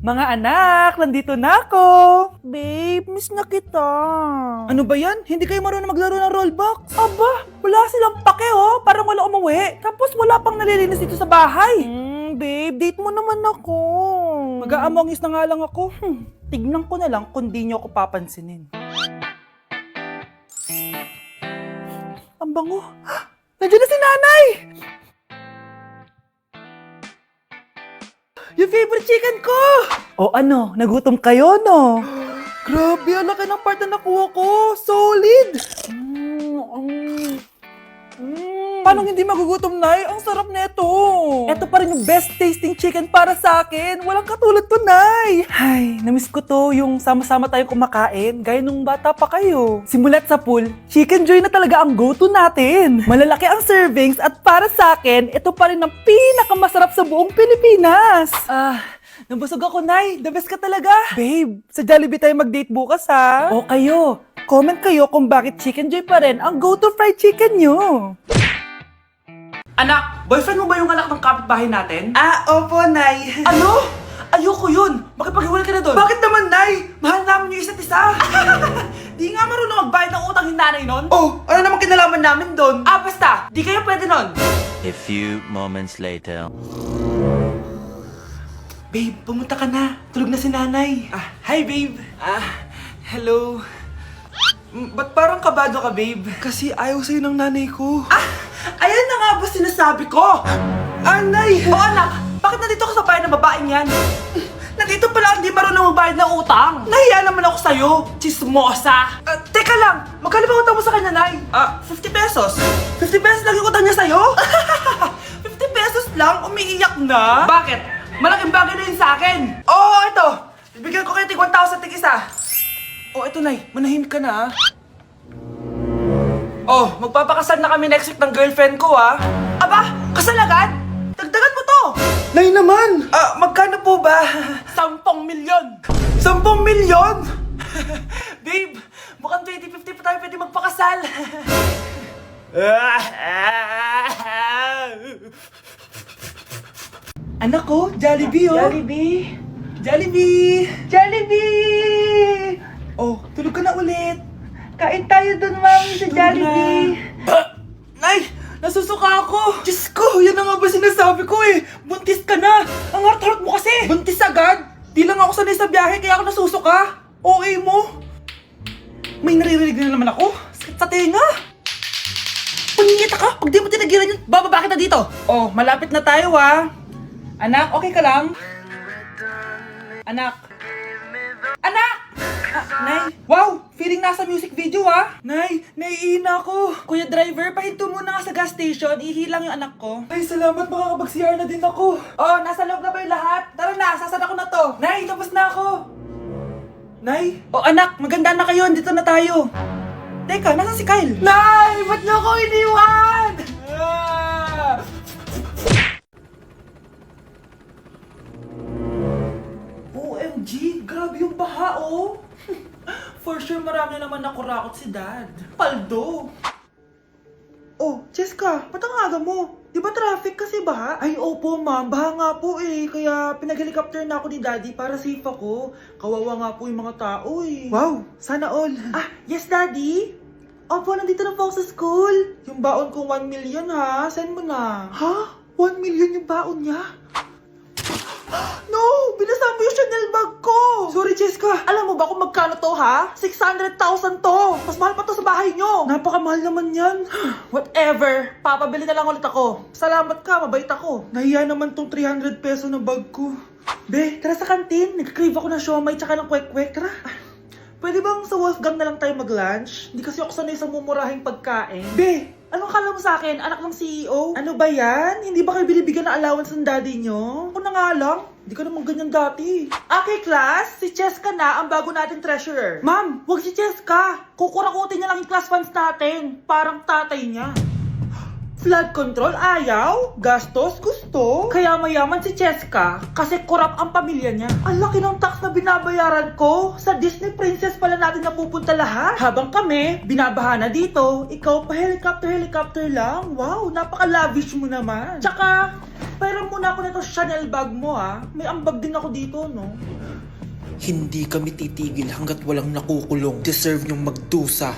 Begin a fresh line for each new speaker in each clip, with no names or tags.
Mga anak, nandito na ako! Babe, miss na kita. Ano ba yan? Hindi kayo marunong maglaro ng rollbox? Aba, wala silang pake oh. Parang wala umuwi. Tapos wala pang nalilinis dito sa bahay. Babe, date mo naman ako. Mag-aamongis na nga lang ako. Tignan ko na lang kung di nyo ako papansinin. Ang bango. Nandiyan na si nanay! Yung favorite chicken ko! O ano, nagutom kayo, no? Grabe, ang laki ng part na nakuha ko. Solid! Paano hindi magugutom, Nay? Ang sarap nito. Ito pa rin yung best tasting chicken para sa akin. Walang katulad to, Nay. Ay, namiss ko to yung sama-sama tayong kumakain, gaya nung bata pa kayo. Simulat sa pool, Chicken Joy na talaga ang go-to natin. Malalaki ang servings at para sa akin, ito pa rin ang pinakamasarap sa buong Pilipinas. Nabusog ako, Nay. The best ka talaga. Babe, sa Jollibee tayo mag-date bukas, ha? O kayo, comment kayo kung bakit Chicken Joy pa rin ang go-to fried chicken nyo. Anak, boyfriend mo ba yung anak ng kapitbahay natin? Opo, Nay. Ano? Ayoko yun. Makipaghiwalay ka na doon. Bakit naman, Nay? Mahal namin yung isa't isa. Di nga marunong magbayad ng utang yung nanay nun? Oh, ano naman kinalaman namin doon? Basta. Di kayo pwede nun.
A few moments later.
Babe, pumunta ka na. Tulog na si nanay. Hi, babe. Hello. Ba't parang kabado ka, babe? Kasi ayaw sa'yo ng nanay ko. Ayan na nga ba sinasabi ko? Nay! O anak, bakit nandito ka sa bahay ng babaeng yan? Nandito pala hindi marunong magbayad ng utang. Nahiya naman ako sa'yo, chismosa. Teka lang, magkano ba utang mo sa kanya, Nay? 50 pesos. 50 pesos lang yung utang niya sa'yo? 50 pesos lang? Umiiyak na? Bakit? Malaking bagay na yun sa akin. Oo, ito. Bibigyan ko kayo tig 1,000 tig isa. Ito, Nay. Manahimik ka na, magpapakasal na kami next week ng girlfriend ko, Aba, kasal agad? Dagdagan mo to! Nay naman! Magkano po ba? 10 milyon! 10 milyon? Babe, mukhang 2050 pa tayo pwede magpakasal. Anak ko, Jollibee, Jollibee! Jollibee! Jollibee! Tulog ka na ulit. Kain tayo dun, Mami, sa Jollibee. Nay! Nasusuka ako! Diyos ko! Yan na nga ba sinasabi ko eh! Buntis ka na! Ang harot-harot mo kasi! Buntis agad? Di lang ako sanay sa biyahe kaya ako nasusuka! OA mo! May naririnig na naman ako! Sakit sa tenga! Paningita ka! Pag di mo tinagilan yun, bababa kita dito! Malapit na tayo Anak, okay ka lang? Anak! Anak! Nay! Wow! Feeling nasa music video Nay! Naiihina ako! Kuya driver, pahinto muna nga sa gas station. Ihilang yung anak ko. Ay, salamat! Makakapag-CR na din ako. Nasa loob na ba yung lahat? Tara na! Sasana ko na to! Nay! Tapos na ako! Nay! Anak! Maganda na kayo! Dito na tayo! Teka, nasa si Kyle? Nay! Ba't niyo ako iniwan? OMG! Grabe yung baha, For sure, marami naman nakurakot si Dad. Paldo! Jessica, ba't ang aga mo? Di ba traffic kasi baha? Ay, opo, ma'am. Baha nga po Kaya pinag-helicopter na ako ni Daddy para safe ako. Kawawa nga po yung mga tao Wow, sana all. Yes, Daddy? Opo, nandito na po ako sa school. Yung baon kong 1 million Send mo na. 1 million yung baon niya? No! Binasa mo yung Chanel bag ko! Sorry, Jessica. Alam mo ba kung magkano to, 600,000 to! Mas mahal pa to sa bahay nyo! Napakamahal naman yan. Whatever. Papabili na lang ulit ako. Salamat ka, mabait ako. Nahiya naman tong 300 peso na bag ko. Be, tara sa kantin. Nag-crave ako ng siomay tsaka ng kwek-kwek. Tara. Pwede bang sa Wolfgang na lang tayo mag-lunch? Hindi kasi ako sanay sa mumurahing pagkain. Be, anong akala mo sa akin? Anak ng CEO? Ano ba yan? Hindi ba kayo binibigyan ng allowance ng daddy nyo? Ako na nga lang. Hindi ka naman ganyan dati. Okay, class. Si Cheska na ang bago nating treasurer. Ma'am, wag si Cheska. Kukurakutin niya lang yung class funds natin. Parang tatay niya. Flood control, ayaw. Gastos, gusto. Kaya mayaman si Cheska kasi korap ang pamilya niya. Ang laki ng tax na binabayaran ko. Sa Disney Princess pala natin napupunta lahat. Habang kami, binabaha na dito. Ikaw pa helicopter lang. Wow, napaka-lavish mo naman. Tsaka, pairam muna ako nito Chanel bag mo ha. May ambag din ako dito, no?
Hindi kami titigil hanggat walang nakukulong. Deserve nyong magdusa.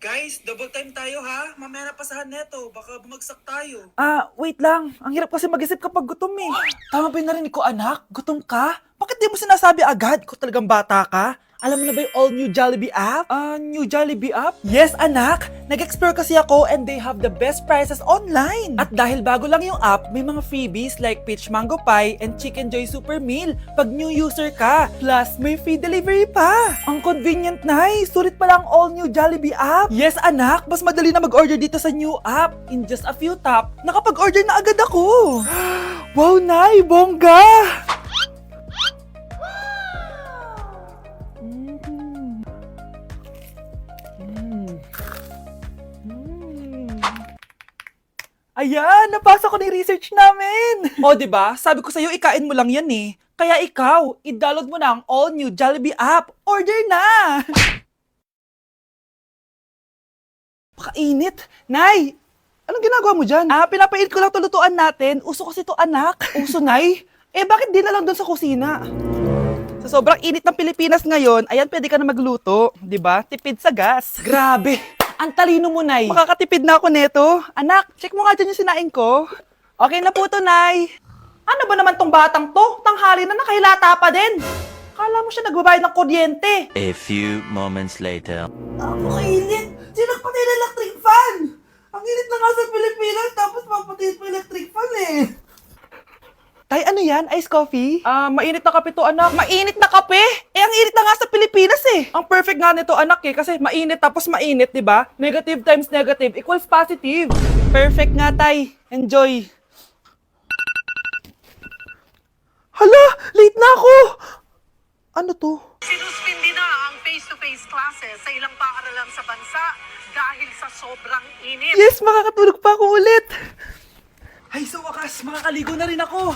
Guys, double time tayo ha. Mamaya na pasahan neto. Baka bumagsak tayo.
Wait lang. Ang hirap kasi mag-isip kapag gutom eh. Tama ba yung narinig ko, anak? Gutom ka? Bakit di mo sinasabi agad? Kung talagang bata ka? Alam mo na ba yung all-new Jollibee app? New Jollibee app? Yes, anak! Nag-explore kasi ako and they have the best prices online. At dahil bago lang yung app, may mga freebies like peach mango pie and chicken joy super meal pag new user ka. Plus, may free delivery pa. Ang convenient, Nay. Sulit pala ang all-new Jollibee app. Yes, anak. Mas madali na mag-order dito sa new app. In just a few tap, nakapag-order na agad ako. Wow, Nay! Bongga! Ayan, nabasa ko na yung research namin. O, diba? Sabi ko sa'yo, ikain mo lang yan eh. Kaya ikaw, i-download mo na ang all-new Jollibee app. Order na! Pakainit. Nay, anong ginagawa mo dyan? Pinapainit ko lang to lutuan natin. Uso kasi to, anak. Uso, Nay? Bakit di na lang doon sa kusina? Sa sobrang init ng Pilipinas ngayon, ayan, pwede ka na magluto. Diba? Tipid sa gas. Grabe! Ang talino mo, Nay. Makakatipid na ako neto. Anak, check mo nga dyan yung sinain ko. Okay na po to, Nay. Ano ba naman tong batang to? Tanghali na nakahilata pa din. Kala mo siya nagbabayad ng kuryente.
A few moments later.
Napakainit. Sinagpatay na electric fan. Ang init na nga sa Pilipinas, tapos papatay pa electric fan eh. Tay, ano yan? Ice coffee? Mainit na kape to, anak. Mainit na kape? Ang init na nga sa Pilipinas eh. Ang perfect nga nito, anak eh. Kasi mainit tapos mainit, di ba? Negative times negative equals positive. Perfect nga, Tay. Enjoy. Hala! Late na ako! Ano to?
Sinuspindi na ang face-to-face classes sa ilang paaralan sa bansa dahil sa sobrang init.
Yes, makakatulog pa ako ulit. Ay, sa wakas, makakaligo na rin ako.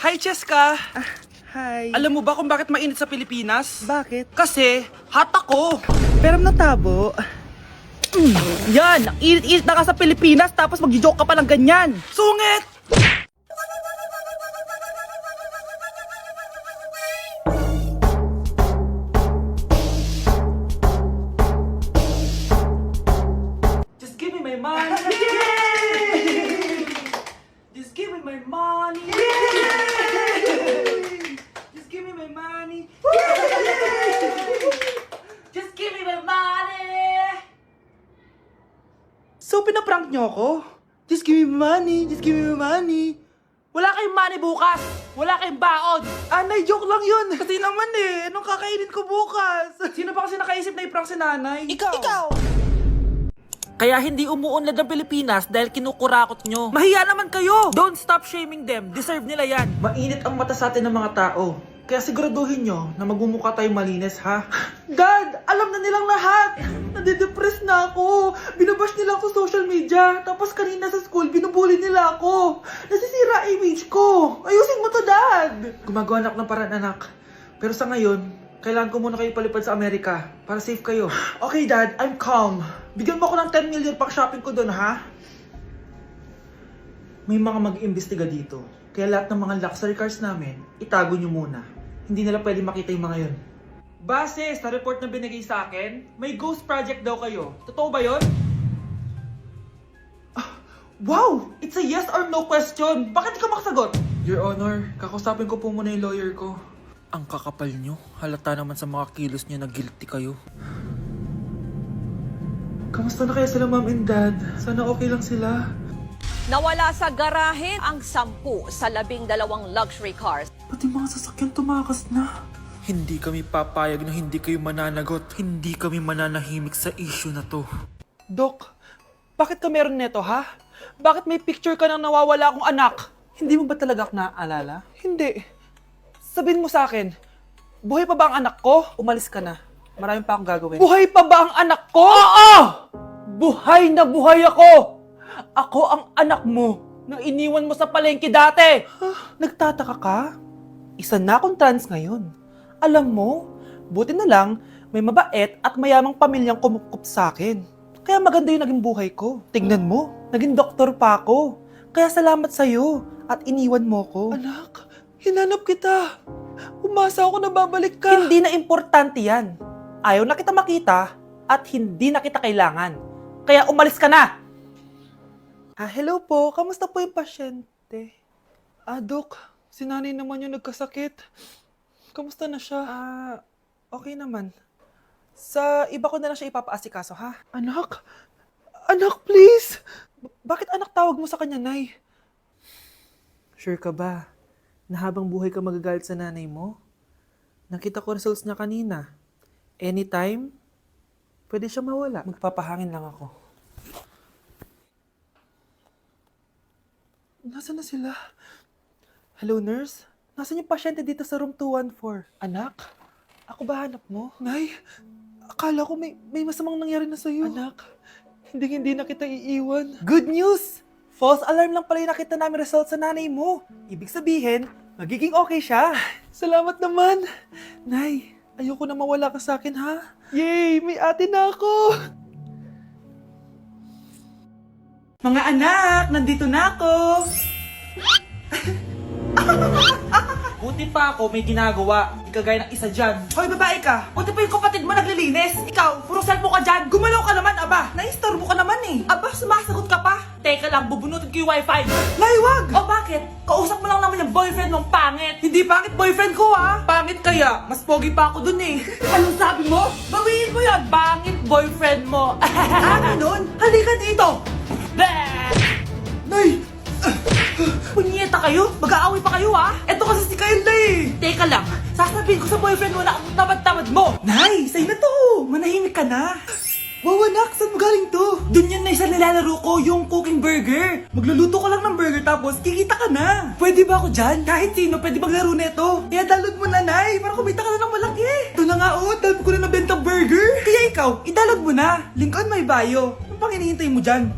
Hi, Cheska.
Hi.
Alam mo ba kung bakit mainit sa Pilipinas?
Bakit?
Kasi, hot ako.
Pero natabo.
Yan, ang init-init na ka sa Pilipinas tapos mag-joke ka pa ng ganyan. Sungit! Just give me my money. Just give me my money. Just give me my money. Just give me my money. So, pinaprank nyo ako? Just give me money, just give me money. Wala kayong money bukas! Wala kayong baon! Nay, joke lang yun! Kasi naman eh, anong kakainin ko bukas? Sino ba kasi nakaisip na i-prank si nanay? Ikaw! Kaya hindi umuunlad ang Pilipinas dahil kinukurakot nyo. Mahiya naman kayo! Don't stop shaming them. Deserve nila yan. Mainit ang mata sa atin ng mga tao. Kaya siguraduhin nyo na magmumukha tayong malinis, ha? Dad! Alam na nilang lahat! Nadidepress na ako! Binabash nila ako sa social media. Tapos kanina sa school, binubuli nila ako. Nasisira image ko. Ayusin mo to, Dad! Gumagawa na ako ng paraan, anak. Pero sa ngayon, kailangan ko muna kayo palipad sa Amerika para safe kayo. Okay, Dad. I'm calm. Bigyan mo ako ng 10 million pang shopping ko doon, ha? May mga mag-iimbestiga dito. Kaya lahat ng mga luxury cars namin, itago nyo muna. Hindi nila pwede makita yung mga yun. Base sa report na binigay sa akin, may ghost project daw kayo. Totoo ba yun? Wow! It's a yes or no question! Bakit di ka makasagot? Your Honor, kakausapin ko po muna yung lawyer ko. Ang kakapal nyo. Halata naman sa mga kilos nyo na guilty kayo. Kamusta na kaya sila, Mom and Dad? Sana okay lang sila.
Nawala sa garahe ang 10 sa 12 luxury cars.
Pati mga sasakyan tumakas na. Hindi kami papayag na hindi kayo mananagot. Hindi kami mananahimik sa issue na to. Dok, bakit ka meron neto, ha? Bakit may picture ka ng nawawala akong anak? Hindi mo ba talaga ako naaalala? Hindi. Sabihin mo sa akin, buhay pa ba ang anak ko? Umalis ka na. Marami pa akong gagawin. Buhay pa ba ang anak ko? Oo! Buhay na buhay ako! Ako ang anak mo na iniwan mo sa palengke dati! Nagtataka ka? Isa na akong trans ngayon. Alam mo, buti na lang may mabait at mayamang pamilyang kumukup sa akin. Kaya maganda yung naging buhay ko. Tingnan mo, naging doktor pa ako. Kaya salamat sa'yo at iniwan mo ko. Anak, hinanap kita. Umasa ako na babalik ka. Hindi na importante yan. Ayaw na kita makita at hindi na kita kailangan. Kaya umalis ka na! Hello po. Kamusta po yung pasyente? Dok, si nanay naman yung nagkasakit. Kamusta na siya? Okay naman. Sa iba ko na lang siya ipapaasikaso, ha? Anak? Anak, please! Bakit anak tawag mo sa kanya, Nay? Sure ka ba na habang buhay ka magagalit sa nanay mo? Nakita ko results niya kanina. Anytime, pwede siya mawala. Magpapahangin lang ako. Nasaan na sila? Hello, nurse? Nasaan yung pasyente dito sa room 214? Anak? Ako ba hanap mo? Nay, akala ko may masamang nangyari na sa'yo. Anak, hindi na kita iiwan. Good news! False alarm lang pala yung nakita namin results sa nanay mo. Ibig sabihin, magiging okay siya. Salamat naman. Nay, ayoko na mawala ka sa akin, ha? Yay! May ate na ako!
Mga anak, nandito na ako!
Buti pa ako may ginagawa. Di kagaya ng isa dyan.
Hoy, babae ka! Buti pa yung kapatid mo naglilinis! Ikaw, puro cellphone ka dyan! Gumalaw ka naman, aba! Naistorbo ka naman eh! Aba, sumasagot ka pa!
Teka lang, bubunutin ko yung wifi.
Nay, wag!
O bakit? Kausap mo lang naman yung boyfriend mong pangit.
Hindi pangit boyfriend ko, ha? Pangit kaya, mas pogi pa ako dun eh! Anong sabi mo? Bawiin mo yan!
Pangit boyfriend mo.
Ganun? Halika dito! Nay!
Punyeta kayo? Mag-aaway pa kayo, ha?
Eto kasi si Kyle na eh!
Teka lang, sasabihin ko sa boyfriend mo na ang tamad-tamad mo.
Nay, sa'yo na to! Manahimik ka na! Wow, anak, saan mo galing to? Doon yan na isa nilalaro ko, yung cooking burger. Magluluto ka lang ng burger tapos kikita ka na. Pwede ba ako dyan? Kahit sino, pwede maglaro nito. Kaya download mo na, Nay, para kumita ka na ng malaki. Ito na nga, oh, dami ko na nabentang burger. Kaya ikaw, i-download mo na. Link on my bio. Ano pang hinihintay mo dyan?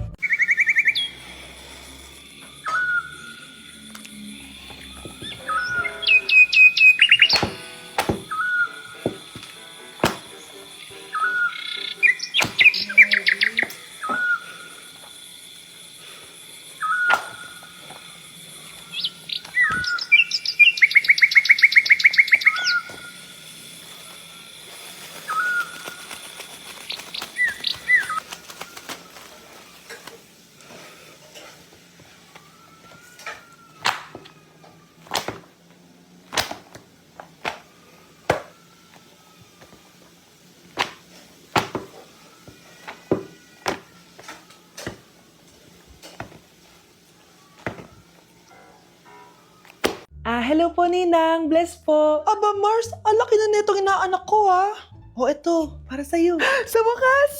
Hello po, Ninang. Bless po. Aba, Mars, ang laki na netong inaanak ko, ha? O, eto, para sa'yo. Sa wakas!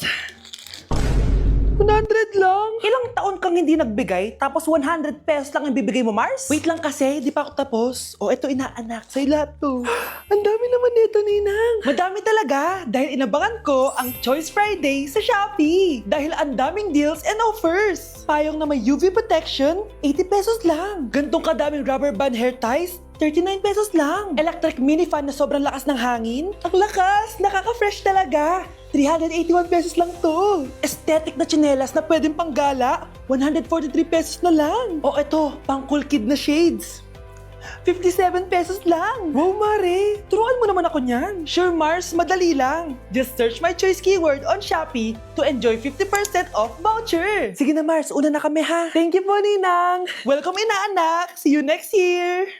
100 lang.
Ilang taon kang hindi nagbigay, tapos 100 pesos lang ang bibigay mo, Mars?
Wait lang kasi, di pa ako tapos. O, eto inaanak. Sa'yo lahat to. Ang dami naman nito, Ninang. Madami talaga. Dahil inabangan ko ang Choice Friday sa Shopee. Dahil ang daming deals and offers. Payong na may UV protection, 80 pesos lang. Gantong kadaming rubber band hair ties, 39 pesos lang. Electric mini fan na sobrang lakas ng hangin. Ang lakas! Nakaka-fresh talaga. 381 pesos lang to. Aesthetic na tsinelas na pwedeng panggala, 143 pesos na lang. O eto, pang cool kid na shades. 57 pesos lang. Wow, Mare. Turuan mo naman ako niyan. Sure, Mars. Madali lang. Just search my choice keyword on Shopee to enjoy 50% off voucher. Sige na, Mars. Una na kami, ha? Thank you po, Ninang. Welcome, inaanak. See you next year.